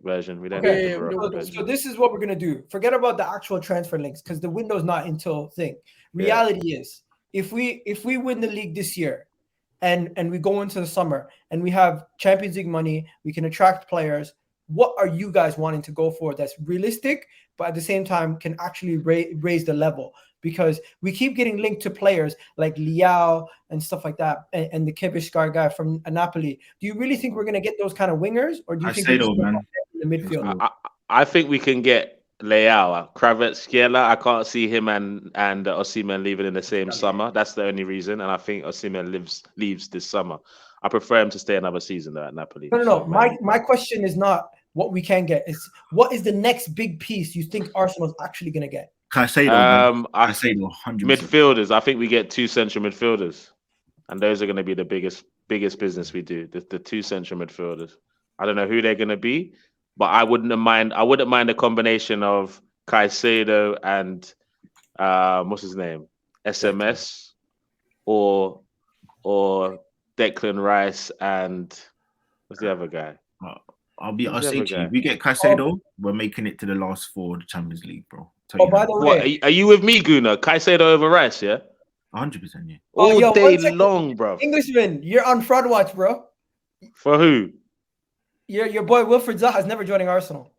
version. We don't Okay, need the Moroccan version. so this is what we're gonna do. Forget about the actual transfer links because the window's not until thing. Reality is, if we win the league this year, and we go into the summer and we have Champions League money, we can attract players. What are you guys wanting to go for that's realistic, but at the same time can actually raise the level? Because we keep getting linked to players like Leao and stuff like that, and the Kivishkar guy from Napoli. Do you really think we're going to get those kind of wingers, or do you think Caicedo, man, in the midfield? I think we can get Leao, Kvaratskhelia. I can't see him and Osimhen leaving in the same summer. That's the only reason, and I think Osimhen leaves this summer. I prefer him to stay another season though at Napoli. No. My question is not what we can get. It's what is the next big piece you think Arsenal's actually going to get? Caicedo, Caicedo, 100%. Midfielders. I think we get 2 central midfielders, and those are going to be the biggest business we do. The 2 central midfielders. I don't know who they're going to be, but I wouldn't mind a combination of Caicedo and what's his name, SMS, or Declan Rice and what's the other guy? I'll say to you, if we get Caicedo, we're making it to the last 4 of the Champions League, bro. By the way, are you with me, Guna? Caicedo over Rice, yeah? 100%, yeah. All day long, bro. Englishman, you're on fraud watch, bro. For who? Your boy Wilfried Zaha is never joining Arsenal.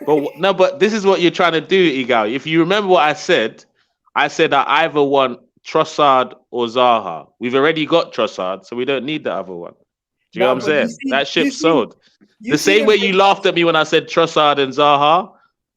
But this is what you're trying to do, Igal. If you remember what I said I either want Trossard or Zaha. We've already got Trossard, so we don't need the other one. Do you know what I'm saying? That ship's sold. The same way you laughed at me when I said Trossard and Zaha,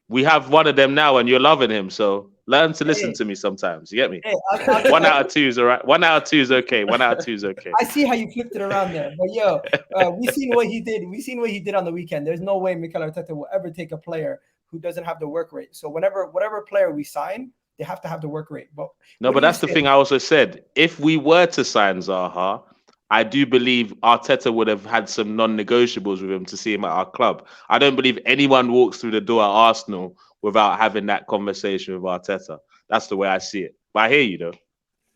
we have one of them now, and you're loving him. So learn to listen to me sometimes. You get me? 1 out of 2 is all right. 1 out of 2 is okay. 1 out of 2 is okay. I see how you flipped it around there. But we seen what he did. We seen what he did on the weekend. There's no way Mikel Arteta will ever take a player who doesn't have the work rate. So whatever player we sign, they have to have the work rate. But that's the thing I also said. If we were to sign Zaha, I do believe Arteta would have had some non-negotiables with him to see him at our club. I don't believe anyone walks through the door at Arsenal without having that conversation with Arteta. That's the way I see it. But I hear you, though.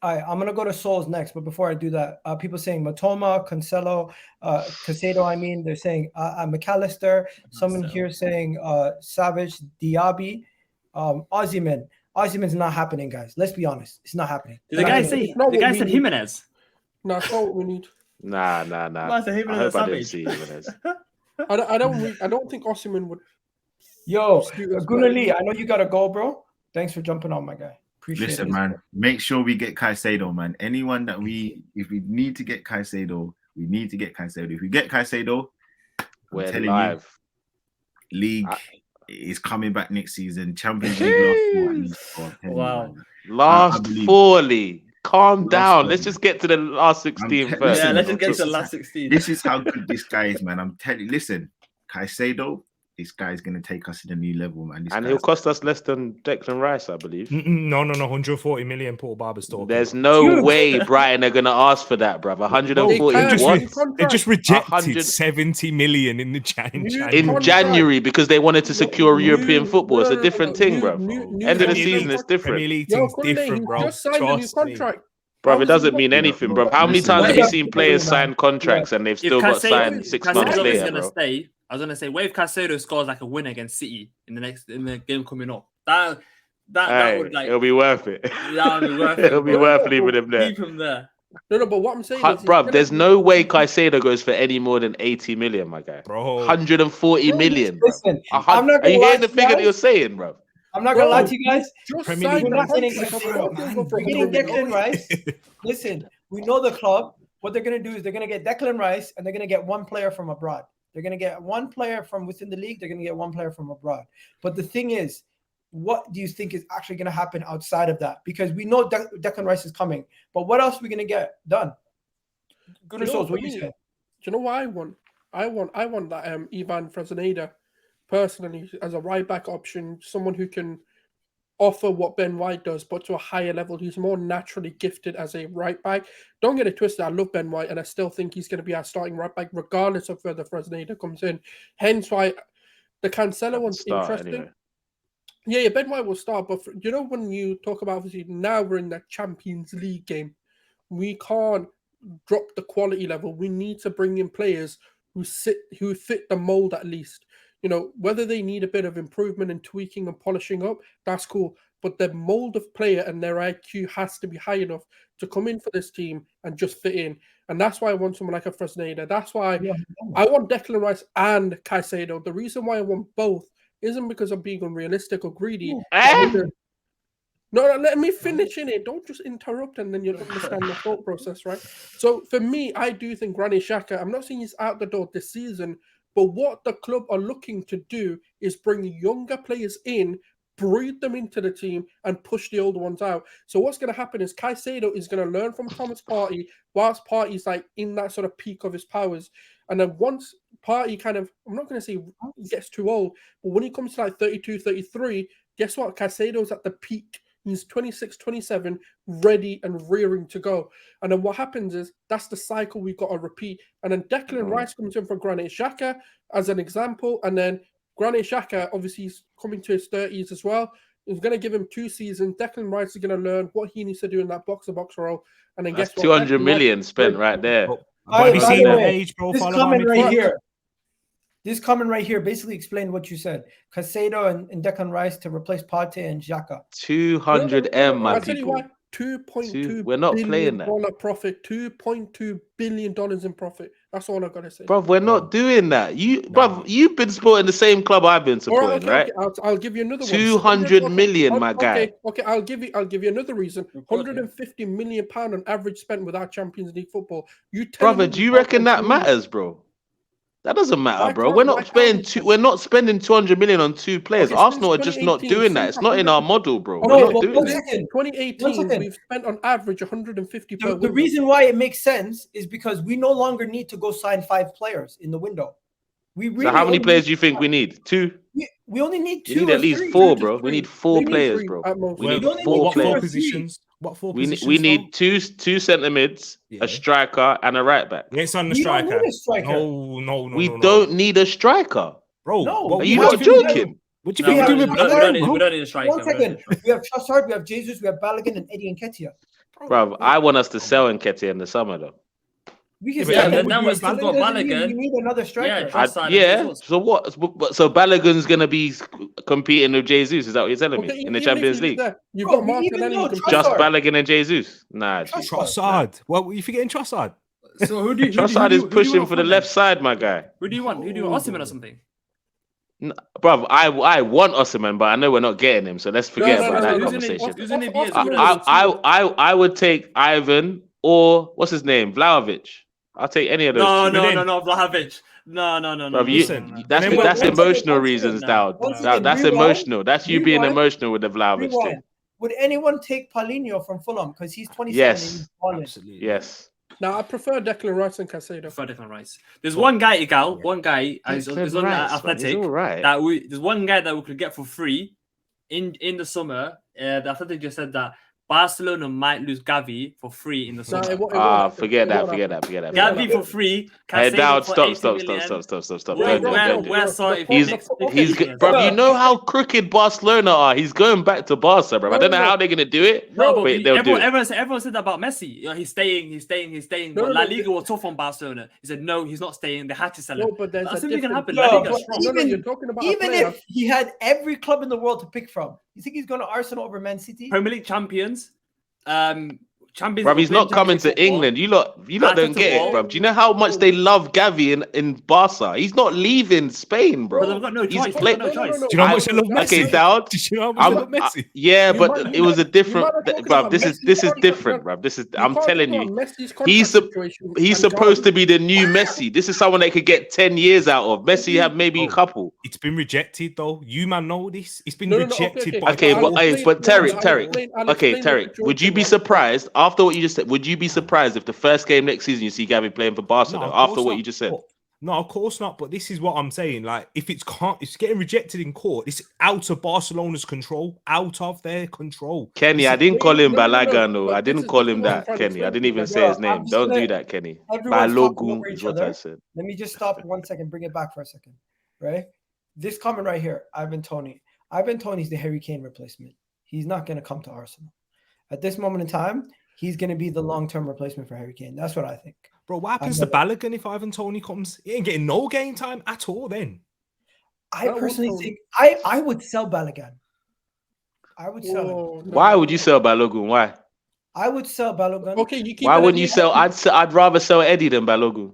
All right, I'm going to go to Souls next. But before I do that, people saying Matoma, Cancelo, Caicedo, they're saying McAllister. Someone here saying Savić, Diaby, Osimhen. Osimhen's not happening, guys. Let's be honest. It's not happening. Did the guy said Jimenez? No, that's not what we need. Nah. I hope I didn't see Jimenez. I don't think Osimhen would. Yo, Gunnar Lee, I know you got a goal, bro. Thanks for jumping on, my guy. Appreciate it. Listen, man, make sure we get Caicedo, man. Anyone that if we need to get Caicedo, we need to get Caicedo. If we get Caicedo, we're live. League is coming back next season. Champions League Wow. Last 4 league. Calm down. Let's just get to the last 16 first. Yeah, let's just get to the last 16. This is how good this guy is, man. I'm telling you. Listen, Caicedo, this guy's going to take us to the new level, man. And he'll cost us less than Declan Rice, I believe. No, 140 million Paul Barber's talking. There's no way Brighton are going to ask for that, bruv. 140 They just rejected 70 million in January because they wanted to secure European football. It's a different thing, bro. End of the season is different. Different, bro. Bro, it doesn't mean anything, bro. How many times have you seen players sign contracts and they've still got signed 6 months later, bro? I was gonna say, what if Caicedo scores like a winner against City in the game coming up? That would it'll be worth it. That would be worth it. It'll be worth leaving him there. Keep him there. No, but what I'm saying is, bro, there's no way Caicedo goes for any more than 80 million, my guy. Bro, 140 million. Listen, are you hearing the figure that you're saying, bro? I'm not gonna lie to you guys. We're not getting Declan Rice. Listen, we know the club. What they're gonna do is they're gonna get Declan Rice and they're gonna get 1 player from abroad. They're gonna get 1 player from within the league. They're gonna get 1 player from abroad. But the thing is, what do you think is actually gonna happen outside of that? Because we know Declan Rice is coming, but what else are we gonna get done? Good results. What you say? Do you know what I want? I want that Ivan Fresneda personally as a right back option, someone who can offer what Ben White does, but to a higher level. He's more naturally gifted as a right back. Don't get it twisted. I love Ben White, and I still think he's going to be our starting right back, regardless of whether Fresneda comes in. Hence why the Cancelo one's interesting. Anyway. Yeah, Ben White will start, but when you talk about, obviously, now we're in the Champions League game, we can't drop the quality level. We need to bring in players who fit the mold at least. whether they need a bit of improvement and tweaking and polishing up, that's cool. But the mold of player and their IQ has to be high enough to come in for this team and just fit in. And that's why I want someone like a Fresneda. That's why I want Declan Rice and Caicedo. The reason why I want both isn't because I'm being unrealistic or greedy. No, let me finish in it. Don't just interrupt and then you'll understand the thought process, right? So for me, I do think Granit Xhaka, I'm not saying he's out the door this season, but what the club are looking to do is bring younger players in, breed them into the team, and push the older ones out. So what's going to happen is Caicedo is going to learn from Thomas Partey whilst Partey's like in that sort of peak of his powers. And then once Partey kind of, I'm not going to say he gets too old, but when he comes to like 32, 33, guess what? Caicedo's at the peak. He's 26, 27, ready and rearing to go. And then what happens is that's the cycle we've got to repeat. And then Declan Rice comes in for Granit Xhaka as an example. And then Granit Xhaka, obviously, he's coming to his 30s as well. He's going to give him 2 seasons. Declan Rice is going to learn what he needs to do in that box-to-box role. And then that's guess what? 200 million spent right there. Have you seen the age This profile comment of right here. This comment right here basically explained what you said. Caicedo and Declan Rice to replace Partey and Xhaka. 200 M, my I'll tell you people. what, $2.2 We're not billion playing that. Profit, $2.2 billion in profit. That's all I've got to say. Bruv, we're not doing that. Bruv, you've been supporting the same club I've been supporting, right? Okay. I'll give you another one. 200 million, my guy. Okay, I'll give you another reason. £150 million on average spent without Champions League football. Brother, do you reckon that matters, bro? That doesn't matter, bro. We're not spending 200 million on 2 players. Okay, Arsenal are just not doing that. It's not in our model, bro. No, We're not doing that. 2018, we've spent on average 150 per The reason why it makes sense is because we no longer need to go sign 5 players in the window. So how many players do you think we need? 2? We only need 2. We need at least 4, bro. We need 4 players, bro. We need 4 players. Positions? What 4 positions? We need 2 centre mids, a striker, and a right back. Yes, on the We striker. don't need a striker. No. We don't need a striker. Bro, No, Are you not joking? What do you think No, we're doing with we don't need a striker. 1 second. We have Trossard, we have Jesus, we have Balogun, and Eddie Nketiah. Bro, I want us to sell Nketiah in the summer, though. We can Yeah, sell but him. then we still got We Balogun. need another striker. Yeah, So what? So Balogun's gonna be competing with Jesus? Is that what you're telling me in the Champions League? You've Bro, got we Martinelli. even know you can- Trossard. Just Balogun and Jesus? Nah, G. Trossard. Well, you forgetting Trossard? So who do you Trossard is pushing for the left side, my guy. Who do you want? Osimhen or something? Bro, I want Osimhen, but I know we're not getting him, so let's forget about that conversation. Who's in the I would take Ivan or what's his name, Vlahovic. I'll take any of those. No, Vlahovic. No. Bro, that's emotional reasons, Dowd. That's emotional. That's you being emotional with the Vlahovic thing. Would anyone take Paulinho from Fulham because he's 27? Yes, absolutely. Yes. Now I prefer Declan Rice and Caicedo. Declan Rice. There's one guy, Igal. One guy is on Athletic. There's one guy that we could get for free in the summer. The Athletic just said that Barcelona might lose Gavi for free in the summer. Forget that. Gavi for free. Hey, Dowd, stop. He's bro. You know how crooked Barcelona are. He's going back to Barca, bro. I don't know how they're gonna do it. No, but they'll do it. Everyone said that about Messi. He's staying. But La Liga was tough on Barcelona. He said no, he's not staying. They had to sell him. No, but there's That's a something can happen. different- La Liga's strong. You're talking about Even if he had every club in the world to pick from, you think he's going to Arsenal over Man City? Premier League champions. Champions. Bro, he's not coming to England. You lot don't get it, bro. Do you know how much they love Gavi in Barca? He's not leaving Spain, bro. They've got no choice. He's playing. Do you know how much I love Messi? Okay, Dowd. Do you know how much I love Messi? Yeah, but it was a different, bro. This is different, bro. I'm telling you, he's supposed to be the new Messi. This is someone that could get 10 years out of. Messi have maybe a couple. It's been rejected though. You man know this. It's been rejected. Okay, but Tarek. Okay, Tarek. Would you be surprised after what you just said? Would you be surprised if the first game next season you see Gavi playing for Barcelona after what you just said? No, of course not. But this is what I'm saying. Like, if it's getting rejected in court, it's out of Barcelona's control. Out of their control. Kenny, I didn't call him Balogun. I didn't call him that, Kenny. I didn't even say his name. Don't do that, Kenny. Balogun is what I said. Let me just stop 1 second. Bring it back for a second. Right? This comment right here, Ivan Toney. Ivan Toney's the Harry Kane replacement. He's not going to come to Arsenal. At this moment in time, he's going to be the long-term replacement for Harry Kane. That's what I think. Bro, what happens to Balogun if Ivan Toney comes? He ain't getting no game time at all then. I personally think I would sell Balogun. I would sell him. Why would you sell Balogun? Why? I would sell Balogun. Okay, you keep. Why wouldn't you sell? I'd rather sell Eddie than Balogun.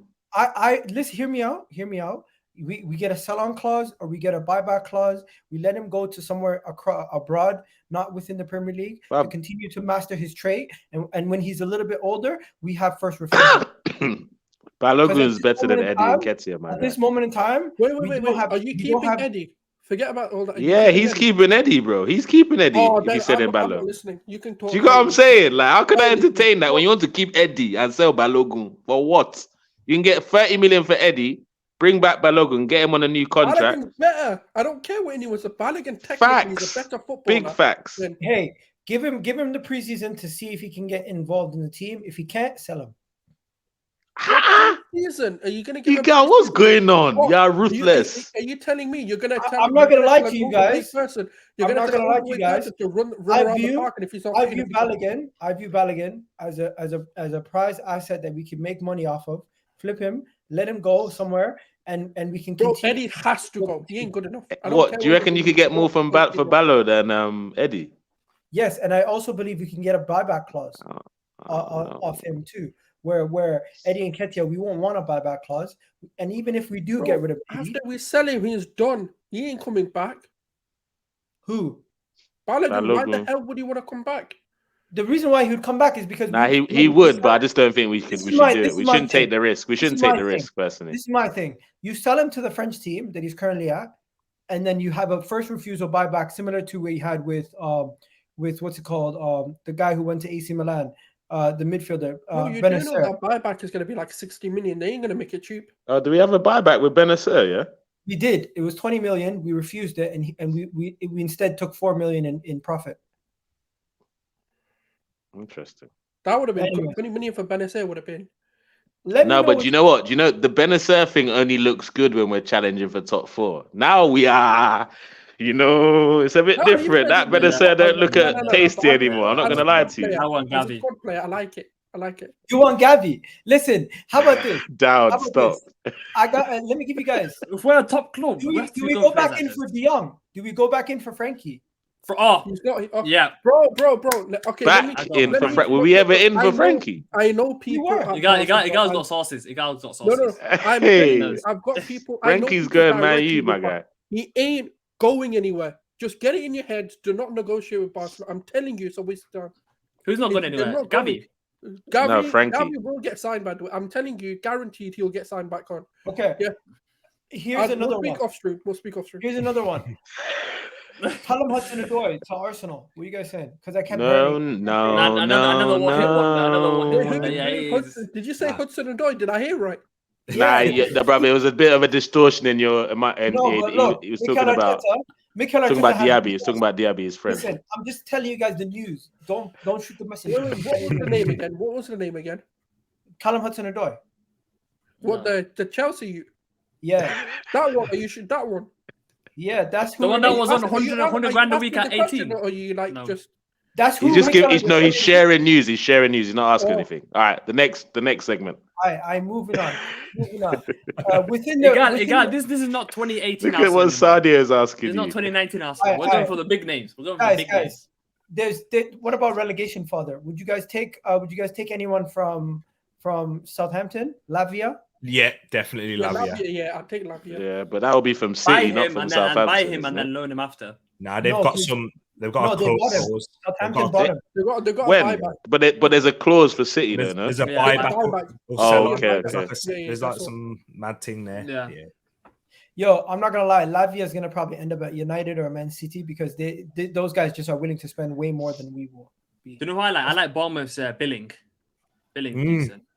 Listen, hear me out. We get a sell-on clause or we get a buyback clause. We let him go to somewhere abroad, not within the Premier League, to continue to master his trade. And when he's a little bit older, we have first refusal. Balogun is better than Eddie and Nketiah, man. At this moment in time, wait. Are you keeping Eddie? Forget about all that. Yeah, he's keeping Eddie, bro. He's keeping Eddie. If you said Balogun. Listening. You can talk. Do you got what I'm saying? Like, how can I entertain that when you want to keep Eddie and sell Balogun? For what? You can get 30 million for Eddie, bring back Balogun, get him on a new contract. Balogun's better. I don't care what anyone says. Balogun technically is a better footballer. Big facts. Hey, give him the preseason to see if he can get involved in the team. If he can't, sell him. Season? Are you gonna give him? What's going on? You're ruthless. Are you telling me you're gonna? I'm not gonna lie to you guys. You're not gonna lie to you guys. To run around the park, and if he's not, I view Balogun as a prize asset that we can make money off of. Flip him, let him go somewhere, and we can. Bro, Eddie has to go. He ain't good enough. What do you reckon? You could get more for Balo than Eddie? Yes, and I also believe we can get a buyback clause off him too. Where Eddie and Nketiah, we won't want a buyback clause. And even if we do get rid of Eddie, after we sell him, he's done. He ain't coming back. Who? Balogun. Why the hell would he want to come back? The reason why he would come back is because he would, but I just don't think we should do it. We shouldn't take the risk. We shouldn't take the risk, personally. This is my thing. You sell him to the French team that he's currently at, and then you have a first refusal buyback similar to what he had with what's it called? The guy who went to AC Milan. The midfielder, you do know that buyback is going to be like 60 million. They ain't going to make it cheap. Do we have a buyback with Benacer? Yeah, we did. It was 20 million. We refused it, and we instead took 4 million in profit. Interesting. That would have been 20 million for Benacer. Would have been. But you know what? You know the Benacer thing only looks good when we're challenging for top 4. Now we are. It's a bit different. That Benacer don't look tasty anymore. I'm not going to lie to you. I want Gavi. I like it. You want Gavi? Listen, how about this? Down, stop. Let me give you guys. If we're a top club, do we go back in for De Jong? Do we go back in for Frankie? Yeah, bro. Okay, back in for Frankie. Were we ever in for Frankie? I know people. Igal's got sauces. Igal's got sauces. No. I've got people. Frankie's good, man. You, my guy. He ain't going anywhere. Just get it in your head. Do not negotiate with Barcelona. I'm telling you, it's a waste of time. Who's not going anywhere? Gavi. No, Frankie. Gavi will get signed back. I'm telling you, guaranteed he'll get signed back on. Okay. Yeah. Here's another one. We'll speak off stream. Here's another one. Callum Hudson-Odoi to Arsenal. What are you guys saying? Because I can't. No. Another one. Did you say Hudson-Odoi? Did I hear right? Nah, brother. It was a bit of a distortion in your. He was talking about Diaby. He was talking about Diaby, his friend. Listen, I'm just telling you guys the news. Don't shoot the message. What was the name again? Callum Hudson-Odoi. What the Chelsea? Yeah. That one. Are you sure that one? Yeah, that's who. The one that was on 100 grand a week at 18. Or are you just? That's who. He's sharing news. He's sharing news. He's not asking anything. All right, the next segment. I'm moving on. This is not 2018. Look at what Sadia is asking. It's not 2019 Arsenal. We're going for the big names. We're going for the big names. What about relegation fodder? Would you guys take anyone from Southampton, Lavia? Yeah, definitely Lavia. Yeah, I'll take Lavia. Yeah, but that will be from City, not from Southampton. Buy him and then loan him after. Nah, they've got a clause. Southampton bought him. They've got when? a buyback. But there's a clause for City, though, no? There's a buyback. Okay. There's like some mad thing there. Yeah. Yo, I'm not gonna lie. Lavia is gonna probably end up at United or Man City because those guys just are willing to spend way more than we will be. Do you know who I like? I like Bournemouth's Billing.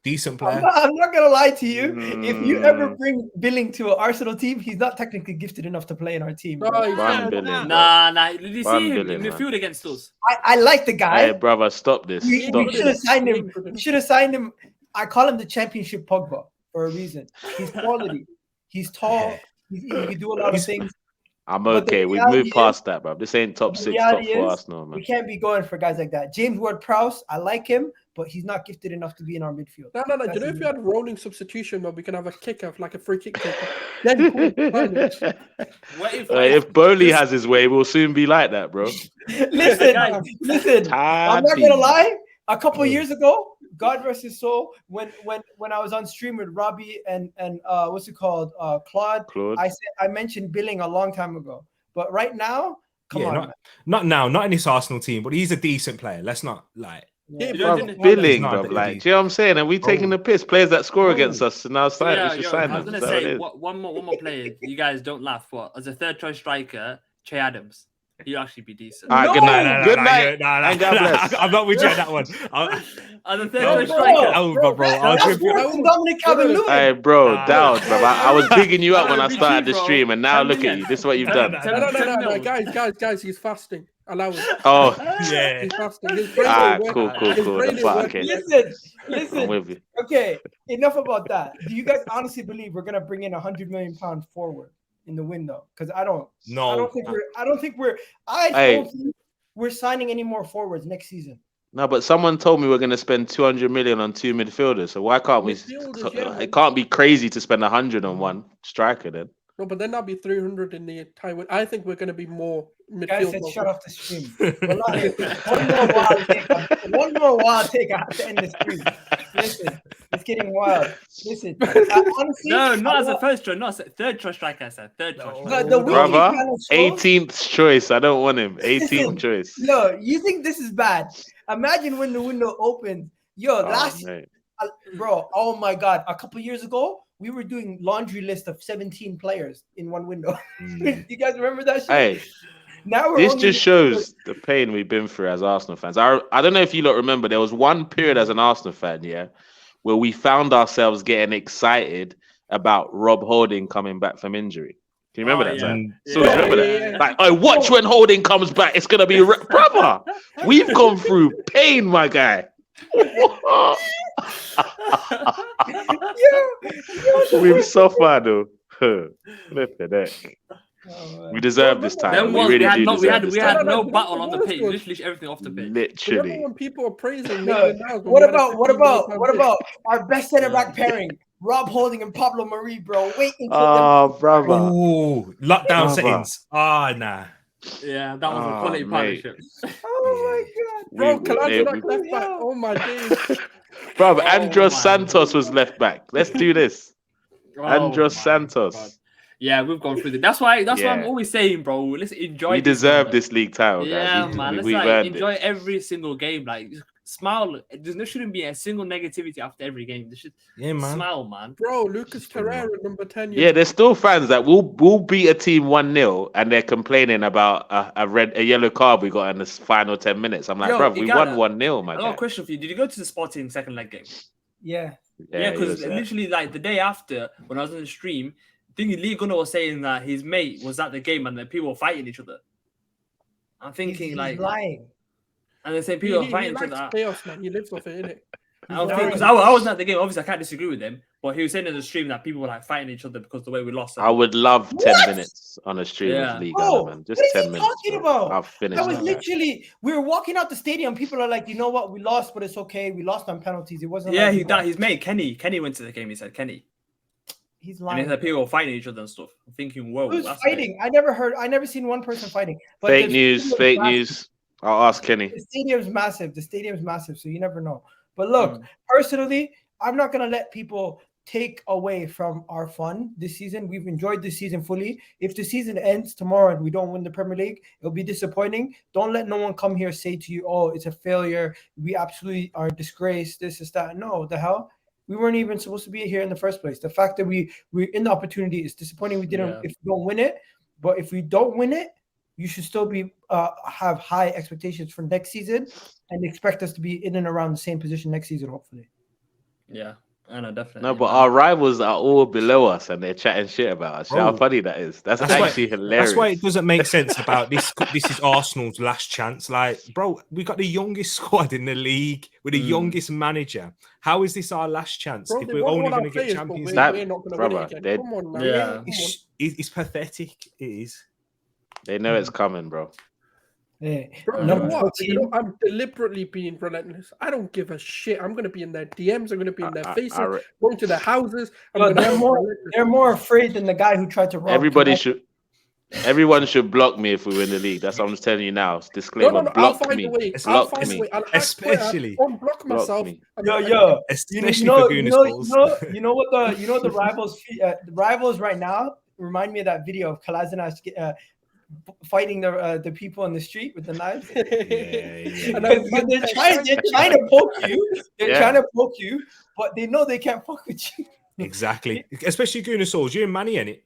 Decent player. I'm not gonna lie to you. If you ever bring Billing to an Arsenal team, he's not technically gifted enough to play in our team. Nah. Did you see him in midfield against us? I like the guy. Hey, brother, stop this. We should have signed him. We should have signed him. I call him the championship Pogba for a reason. He's quality. He's tall. He can do a lot of things. I'm okay. We've moved past that, bro. This ain't top 6, top 4 Arsenal, man. We can't be going for guys like that. James Ward-Prowse, I like him, but he's not gifted enough to be in our midfield. No. That's Do you know if it. you had rolling substitution, where we can have a kicker, like a free kick taker? Then cool, fine. If Bowley has his way, we'll soon be like that, bro. Listen. I'm not gonna lie. A couple of years ago, God rest his soul, when I was on stream with Robbie and what's it called, Claude. I mentioned Billing a long time ago, but right now, come on, not now, not in this Arsenal team, but he's a decent player. Let's not lie. Billing, bro. Like, do you know what I'm saying? And we taking the piss. Players that score against us, and now sign. We should sign them. I was gonna say one more player. You guys don't laugh. What as a third choice striker, Che Adams. He'll actually be decent. All right, good night. Good night. And God bless. I'm not with you on that one. As a third choice striker. Bro. Hey, bro, down, bro. I was bigging you up when I started the stream, and now look at you. This is what you've done. No, guys, he's fasting. Allow it. Oh, yeah. He's fasting. Cool. Okay. Listen. I'm with you. Okay, enough about that. Do you guys honestly believe we're gonna bring in £100 million forward in the window? Because I don't think we're signing any more forwards next season. No, but someone told me we're going to spend 200 million on 2 midfielders. So why can't we? It can't be crazy to spend 100 on one striker then. No, but then that'll be 300 in the time. I think we're going to be more midfield. Guys said shut off the stream. One more wild take. I have to end the stream. Listen, it's getting wild. Listen, honestly, not as a first choice, not as a third choice striker. I said third choice. Brother, 18th choice. I don't want him. 18th choice. No, you think this is bad? Imagine when the window opens. Bro, oh my God. A couple years ago, we were doing laundry list of 17 players in one window. You guys remember that shit? Hey, now this just shows the pain we've been through as Arsenal fans. I don't know if you lot remember, there was one period as an Arsenal fan, where we found ourselves getting excited about Rob Holding coming back from injury. Can you remember that time? So remember that? Like, watch when Holding comes back. It's gonna be brother. We've gone through pain, my guy. We've suffered though. Flip the deck. We deserve this time. We really do deserve this time. We had no battle on the pitch. Literally everything off the pitch. Literally. Remember when people were praising what about our best centre back pairing? Rob Holding and Pablo Marie, bro. Wait until brother. Ooh, lockdown settings. Nah. Yeah, that was a quality partnership. Oh my God. Bro, Kalajdzic left back. Oh my days. Bro, Andros Santos was left back. Let's do this. Andros Santos. God. Yeah, we've gone through That's why I'm always saying, bro, let's enjoy. We deserve this league title, guys. Yeah, man. Let's enjoy every single game. Like, smile. There shouldn't be a single negativity after every game. There should smile, man. Bro, Lucas Torreira, number 10. Yeah, there's still fans that will beat a team 1-0 and they're complaining about a yellow card we got in the final 10 minutes. I'm like, bro, we won 1-0, man. I got a question for you. Did you go to the Sporting second leg game? Yeah. Yeah, because literally, like, the day after, when I was on the stream, I think Lee Gunnar was saying that his mate was at the game and that people were fighting each other. I'm thinking, he's lying. And they say people are fighting each other. Chaos, man. He lives off it, innit? I wasn't at the game. Obviously, I can't disagree with him. But he was saying in the stream that people were like fighting each other because the way we lost. I would love 10 minutes on a stream with Lee Gunnar, man. Just 10 minutes. Talking about? I'll finish. We were walking out the stadium. People are like, you know what? We lost, but it's okay. We lost on penalties. It wasn't. Yeah, his mate Kenny went to the game. He said Kenny. He's lying. And he said people were fighting each other and stuff. I'm thinking, whoa. Who's fighting? Great. I never seen one person fighting. But fake news. I'll ask Kenny. The stadium's massive, so you never know. But look, personally, I'm not gonna let people take away from our fun this season. We've enjoyed this season fully. If the season ends tomorrow and we don't win the Premier League, it'll be disappointing. Don't let no one come here say to you, "Oh, it's a failure. We absolutely are disgraced. This is that." No, the hell. We weren't even supposed to be here in the first place. The fact that we're in the opportunity is disappointing. We didn't if we don't win it, but if we don't win it, you should still be have high expectations for next season and expect us to be in and around the same position next season, hopefully. Yeah, I know, definitely. No, but our rivals are all below us and they're chatting shit about us. How funny that is. That's actually hilarious. That's why it doesn't make sense about this. This is Arsenal's last chance. Like, bro, we got the youngest squad in the league with the youngest manager. How is this our last chance if we're only going to get Champions League? We're not going to win it again. Come on, man. Yeah. It's pathetic. It is. They know it's coming, bro. Hey, Bro, number what? 14. I'm deliberately being relentless. I don't give a shit. I'm gonna be in their DMs. I'm gonna be in their faces, going to their houses. They're more afraid than the guy who tried to rob. Everyone should block me if we win the league. That's what I'm telling you now. Disclaimer: No, block I'll find me. a way. Block I'll find me. a way. I'll Especially unblock myself. Yo. Especially for You know what the rivals right now remind me of that video of Kolasinac fighting the people in the street with the knives. They're trying to poke you. They're trying to poke you, but they know they can't fuck with you. Exactly. Especially Gunnar you and Manny in it.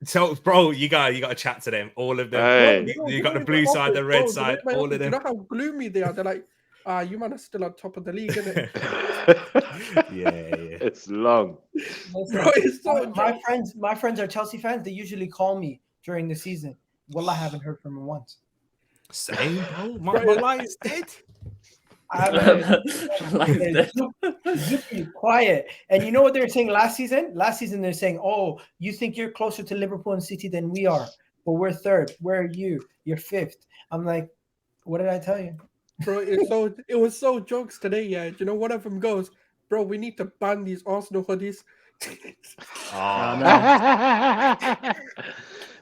So, bro, you got to chat to them. All of them. Hey. You got the blue side, the red side, all of them. You know how gloomy they are? They're like, you man are still on top of the league, isn't it? Yeah. It's long. Bro, my friends are Chelsea fans. They usually call me during the season. Well, I haven't heard from them once. Same, bro. My line's dead. Quiet. And you know what they were saying last season? Last season they're saying, "Oh, you think you're closer to Liverpool and City than we are, but we're third. Where are you? You're fifth." I'm like, "What did I tell you, bro?" It was so jokes today. Yeah, you know, one of them goes, "Bro, we need to ban these Arsenal hoodies."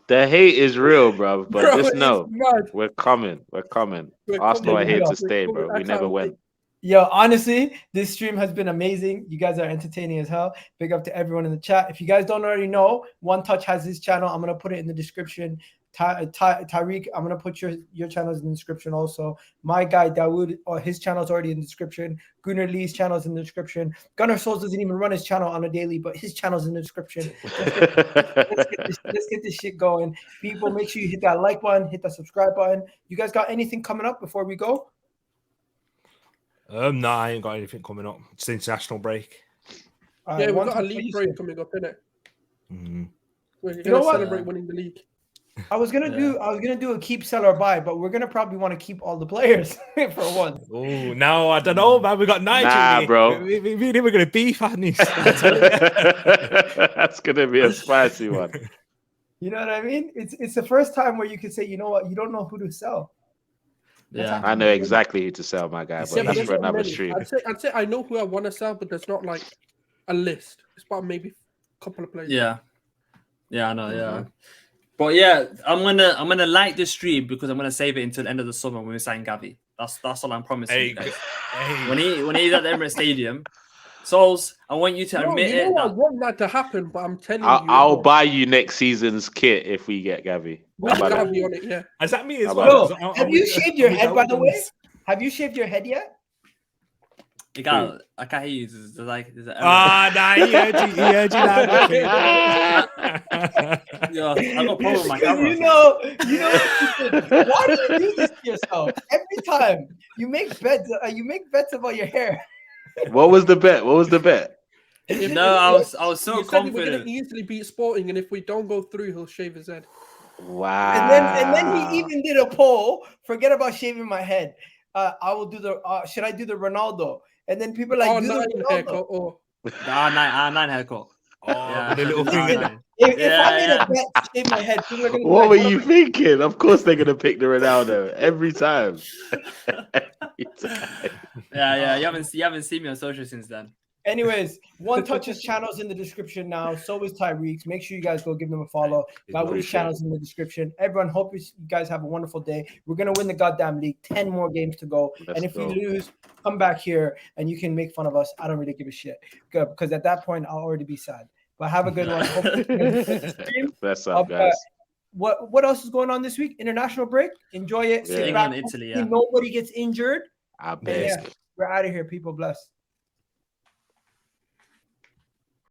The hate is real, bro. But just know, we're coming. Arsenal are here to stay, bro. We never went. Yo, honestly, this stream has been amazing. You guys are entertaining as hell. Big up to everyone in the chat. If you guys don't already know, One Touch has his channel. I'm gonna put it in the description. Tariq, I'm gonna put your channels in the description also. My guy Dawood, his channel's already in the description. Gunnar Lee's channel's in the description. Gunnar Souls doesn't even run his channel on a daily, but his channel's in the description. Let's get this shit going. People, make sure you hit that like button, hit that subscribe button. You guys got anything coming up before we go? No, I ain't got anything coming up. It's the international break. We've got a league break coming up, innit? We're gonna celebrate winning the league. I was gonna do a keep, sell, or buy, but we're gonna probably want to keep all the players for one. Oh no, I don't know, man. We got Nigel. Nah, bro. We're gonna beef on this. That's gonna be a spicy one. You know what I mean? It's the first time where you could say, you know what, you don't know who to sell. Yeah, I know exactly who to sell, my guy, but that's for another stream. I'd say I know who I want to sell, but there's not like a list. It's about maybe a couple of players. Yeah, I know. Yeah, but yeah, I'm gonna like this stream because I'm gonna save it until the end of the summer when we sign Gavi. That's all I'm promising you guys. When he's at the Emirates Stadium, Souls, I want you to admit it. I want that to happen, but I'm telling you, I'll buy you next season's kit if we get Gavi. Gavi on it, yeah. Is that me as well? Have you shaved your head, by the way? Have you shaved your head yet? I can't hear you. There's nah, he heard you loud. Yeah, I got a problem with my camera. You know, why do you do this to yourself? Every time you make bets about your hair. What was the bet? No, I was so confident. We're gonna easily beat Sporting, and if we don't go through, he'll shave his head. Wow. And then he even did a poll. Forget about shaving my head. I will do the. Should I do the Ronaldo? And then people are like, do the Ronaldo. Nine haircut. Yeah, the little finger. If I made a bet to shave my head, people are gonna. What were you thinking? Of course, they're gonna pick the Ronaldo every time. Yeah. You haven't seen me on social since then. Anyways, One Touch's channel's in the description now. So is Tyreek's. Make sure you guys go give them a follow. Gavi's channel's in the description. Everyone, hope you guys have a wonderful day. We're gonna win the goddamn league. 10 more games to go. And if we lose, come back here and you can make fun of us. I don't really give a shit. Good, because at that point I'll already be sad. But have a good one. That's up, guys. What else is going on this week? International break. Enjoy it. England, Italy. Yeah. Nobody gets injured. I bet. We're out of here. People bless.